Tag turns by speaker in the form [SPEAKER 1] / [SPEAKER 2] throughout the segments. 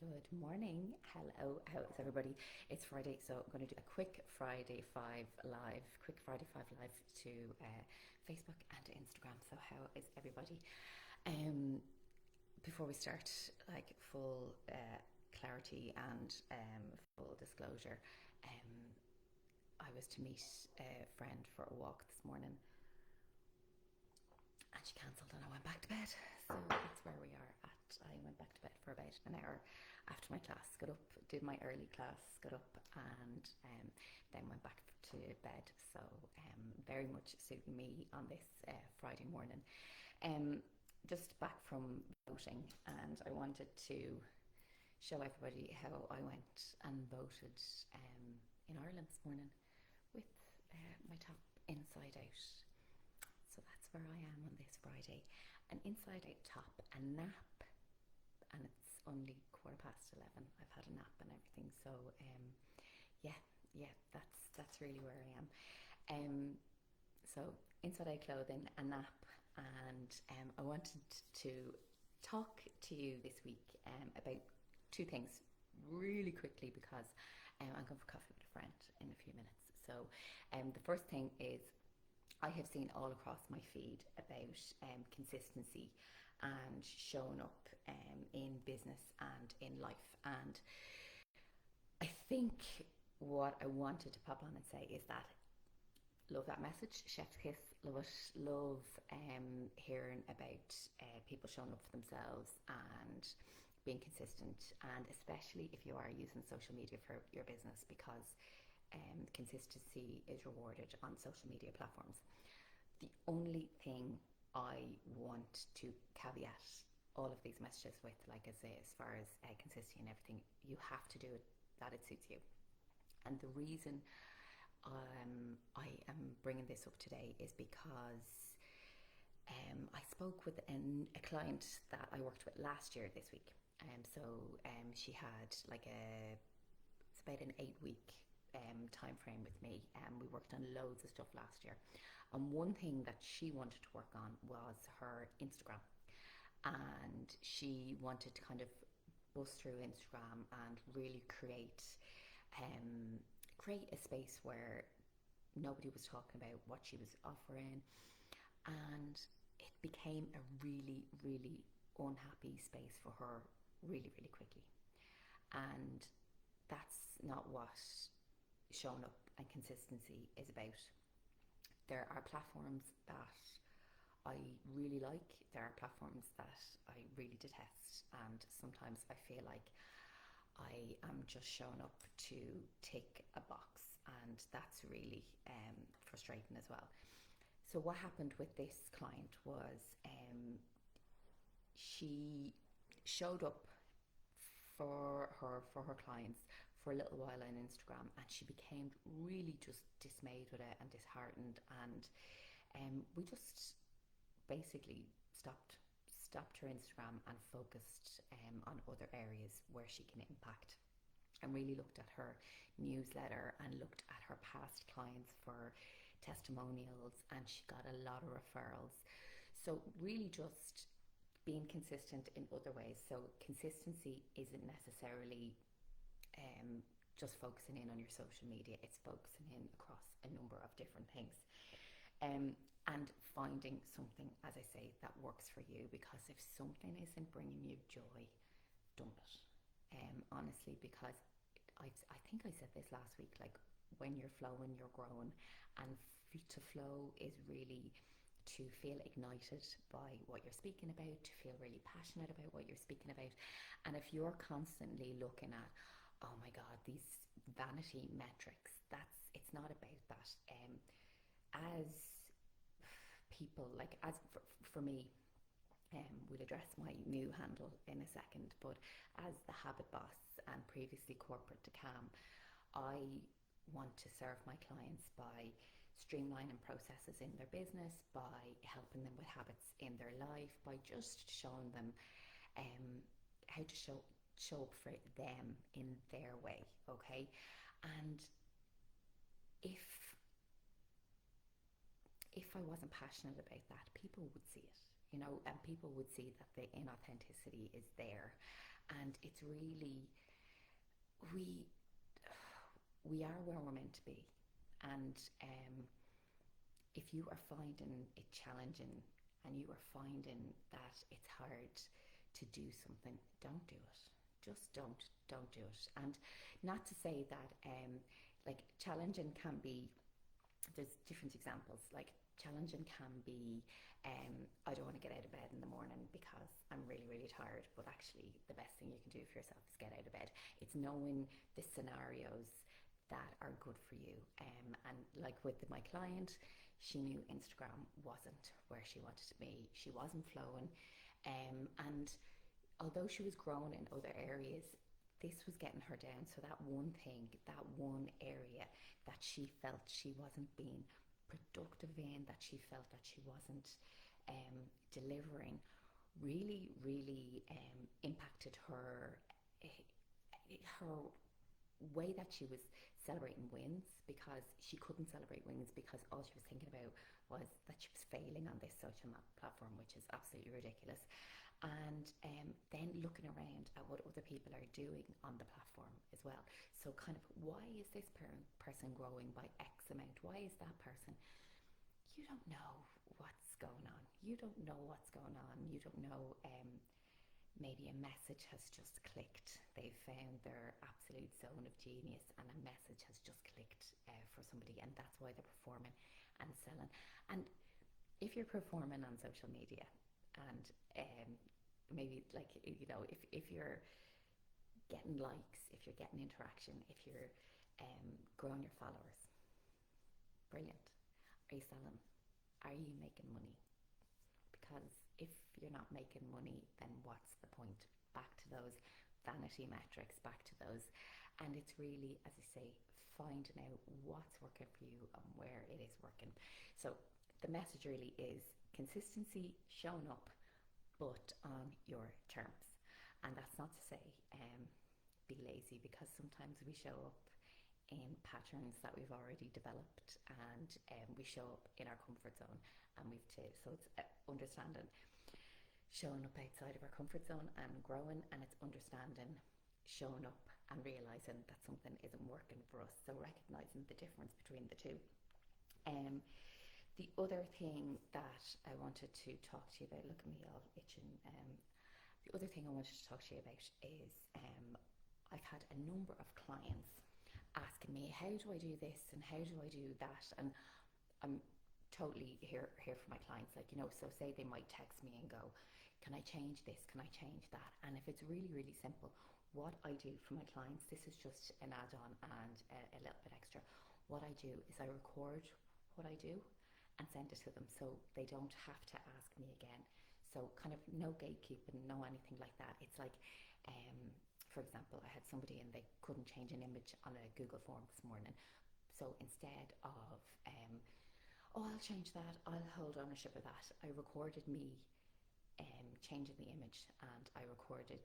[SPEAKER 1] Good morning. Hello. How is everybody? It's Friday, so I'm going to do a quick Friday Five live, to Facebook and to Instagram. So how is everybody? Um, Before we start, like full clarity and full disclosure, I was to meet a friend for a walk this morning and she cancelled and I went back to bed. So that's where we are at. I went back to bed for about an hour after my class, got up, did my early class, got up and then went back to bed. So very much suiting me on this Friday morning. Just back from voting, and I wanted to show everybody how I went and voted in Ireland this morning with my top inside out. So that's where I am on this Friday. An inside out top, a nap, and it's only 11:15. I've had a nap and everything. So yeah, that's really where I am. So inside out clothing, a nap, and I wanted to talk to you this week about two things really quickly because I'm going for coffee with a friend in a few minutes. So the first thing is I have seen all across my feed about consistency and showing up in business and in life. And I think what I wanted to pop on and say is that love that message, chef's kiss, love it, love hearing about people showing up for themselves and being consistent, and especially if you are using social media for your business, because consistency is rewarded on social media platforms. The only thing I want to caveat all of these messages with, like I say, as far as consistency and everything, you have to do it that it suits you. And the reason I am bringing this up today is because I spoke with a client that I worked with last year this week. She had it's about an 8 week time frame with me. We worked on loads of stuff last year. And one thing that she wanted to work on was her Instagram. And she wanted to kind of bust through Instagram and really create a space where nobody was talking about what she was offering, and it became a really, really unhappy space for her really, really quickly. And that's not what showing up and consistency is about. There are platforms that I really like, there are platforms that I really detest, and sometimes I feel like I am just showing up to tick a box, and that's really frustrating as well. So what happened with this client was she showed up for her clients for a little while on Instagram, and she became really just dismayed with it and disheartened, and we just basically stopped her Instagram and focused on other areas where she can impact, and really looked at her newsletter and looked at her past clients for testimonials, and she got a lot of referrals. So really just being consistent in other ways. So consistency isn't necessarily just focusing in on your social media, it's focusing in across a number of different things. And finding something, as I say, that works for you, because if something isn't bringing you joy, dump it. Honestly, because I think I said this last week, like when you're flowing, you're growing, and to flow is really to feel ignited by what you're speaking about, to feel really passionate about what you're speaking about. And if you're constantly looking at, oh my God, these vanity metrics, it's not about that. As people, like as for me, we'll address my new handle in a second, but as the habit boss and previously corporate to Cam, I want to serve my clients by streamlining processes in their business, by helping them with habits in their life, by just showing them how to show up for them in their way, okay? And if I wasn't passionate about that, people would see it, and people would see that the inauthenticity is there. And it's really, we we are where we're meant to be. And if you are finding it challenging and you are finding that it's hard to do something, don't do it. Just don't do it. And not to say that like challenging can be, there's different examples. Like challenging can be, I don't want to get out of bed in the morning because I'm really, really tired. But actually, the best thing you can do for yourself is get out of bed. It's knowing the scenarios that are good for you. And like with my client, she knew Instagram wasn't where she wanted to be. She wasn't flowing. And although she was growing in other areas, this was getting her down. So that one thing, that one area that she felt she wasn't being productive in, that she felt that she wasn't delivering, really, really impacted her way that she was celebrating wins, because she couldn't celebrate wins because all she was thinking about was that she was failing on this social platform, which is absolutely ridiculous. And then looking around at what other people are doing on the platform as well. So kind of, why is this person growing by X amount? Why is that person? You don't know what's going on. You don't know what's going on. You don't know, maybe a message has just clicked. They've found their absolute zone of genius and a message has just clicked for somebody, and that's why they're performing and selling. And if you're performing on social media and maybe like, you know, if you're getting likes, if you're getting interaction, if you're growing your followers, brilliant. Are you selling? Are you making money? Because if you're not making money, then what's the point? Back to those vanity metrics, back to those. And it's really, as I say, finding out what's working for you and where it is working. So the message really is consistency, showing up, but on your terms. And that's not to say be lazy, because sometimes we show up in patterns that we've already developed, and we show up in our comfort zone, and we've to, so it's understanding showing up outside of our comfort zone and growing, and it's understanding showing up and realizing that something isn't working for us, so recognizing the difference between the two. The other thing that I wanted to talk to you about, look at me all itching, the other thing I wanted to talk to you about is I've had a number of clients asking me, how do I do this and how do I do that? And I'm totally here for my clients, like, you know, so say they might text me and go, can I change this? Can I change that? And if it's really, really simple, what I do for my clients, this is just an add-on and a little bit extra. What I do is I record what I do and send it to them, so they don't have to ask me again. So kind of no gatekeeping, no anything like that. It's like, for example, I had somebody and they couldn't change an image on a Google form this morning. So instead of, oh, I'll change that, I'll hold ownership of that, I recorded me changing the image, and I recorded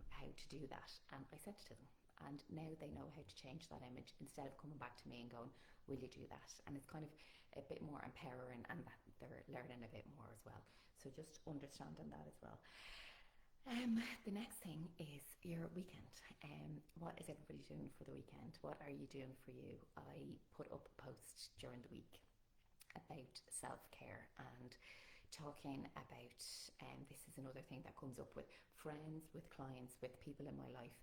[SPEAKER 1] how to do that, and I sent it to them. And now they know how to change that image instead of coming back to me and going, will you do that? And it's kind of a bit more empowering, and that they're learning a bit more as well. So just understanding that as well. The next thing is your weekend. What is everybody doing for the weekend? What are you doing for you? I put up a post during the week about self-care and talking about, this is another thing that comes up with friends, with clients, with people in my life.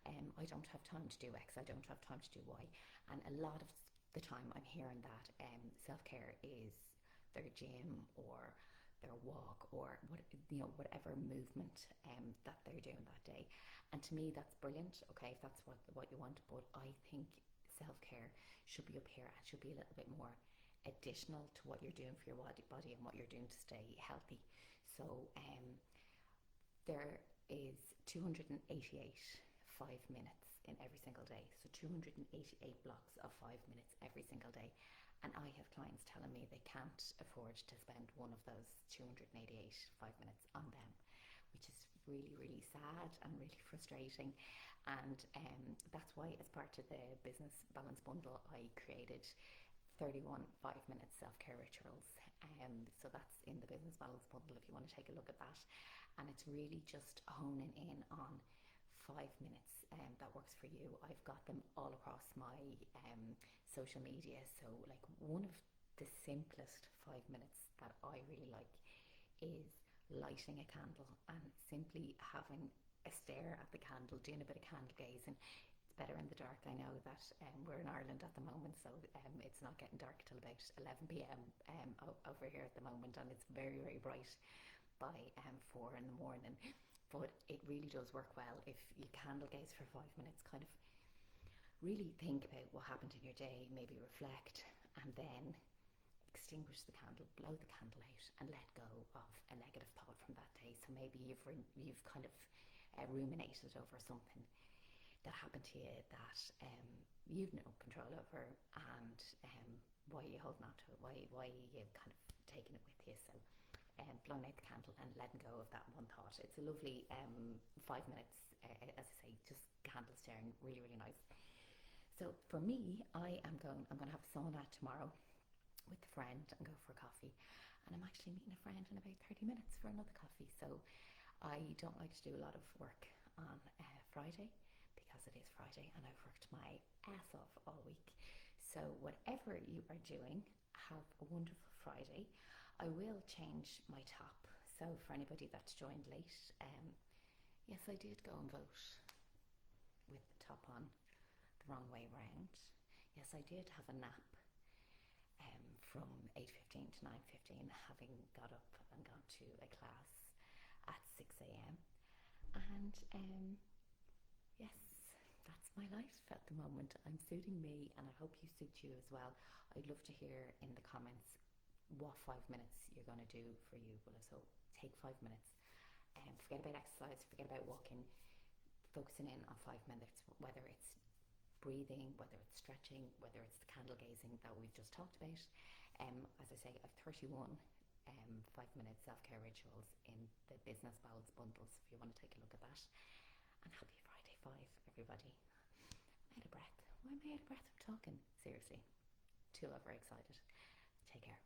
[SPEAKER 1] I don't have time to do X, I don't have time to do Y. And a lot of the time I'm hearing that self-care is their gym or their walk or whatever movement that they're doing that day. And to me that's brilliant, okay, if that's what you want, but I think self-care should be up here and should be a little bit more additional to what you're doing for your body and what you're doing to stay healthy. So there is 288 5 minutes in every single day, so 288 blocks of 5 minutes every single day. And I have clients telling me they can't afford to spend one of those 288 5 minutes on them, which is really, really sad and really frustrating. And that's why, as part of the Business Balance Bundle, I created 31 5-minute self-care rituals. So that's in the Business Balance Bundle if you want to take a look at that. And it's really just honing in on 5 minutes that works for you. I've got them all across my social media. So, like, one of the simplest 5 minutes that I really like is lighting a candle and simply having a stare at the candle, doing a bit of candle gazing. It's better in the dark. I know that we're in Ireland at the moment, so it's not getting dark till about 11 p.m. Over here at the moment, and it's very, very bright by 4 in the morning. But it really does work well if you candle gaze for 5 minutes, kind of really think about what happened in your day, maybe reflect, and then extinguish the candle, blow the candle out, and let go of a negative thought from that day. So maybe you've kind of ruminated over something that happened to you that you've no control over, and why are you holding on to it? Why are you kind of taking it with you? So blowing out the candle and letting go of that one thought. It's a lovely 5 minutes, as I say, just candle staring, really, really nice. So for me, I'm going to have a sauna tomorrow with a friend and go for a coffee. And I'm actually meeting a friend in about 30 minutes for another coffee. So I don't like to do a lot of work on Friday because it is Friday and I've worked my ass off all week. So whatever you are doing, have a wonderful Friday. I will change my top. So for anybody that's joined late, yes, I did go and vote with the top on the wrong way round. Yes, I did have a nap from 8:15 to 9:15, having got up and gone to a class at 6 a.m. And yes, that's my life at the moment. I'm suiting me, and I hope you suit you as well. I'd love to hear in the comments what 5 minutes you're going to do for you. Well, so take 5 minutes and forget about exercise, forget about walking, focusing in on 5 minutes, whether it's breathing, whether it's stretching, whether it's the candle gazing that we've just talked about. As I say, I've 31 5-minute self-care rituals in the Business Bowels bundles if you want to take a look at that. And happy Friday 5, everybody. I'm out of breath. Why am I out of breath from talking? Seriously. Too overexcited. Take care.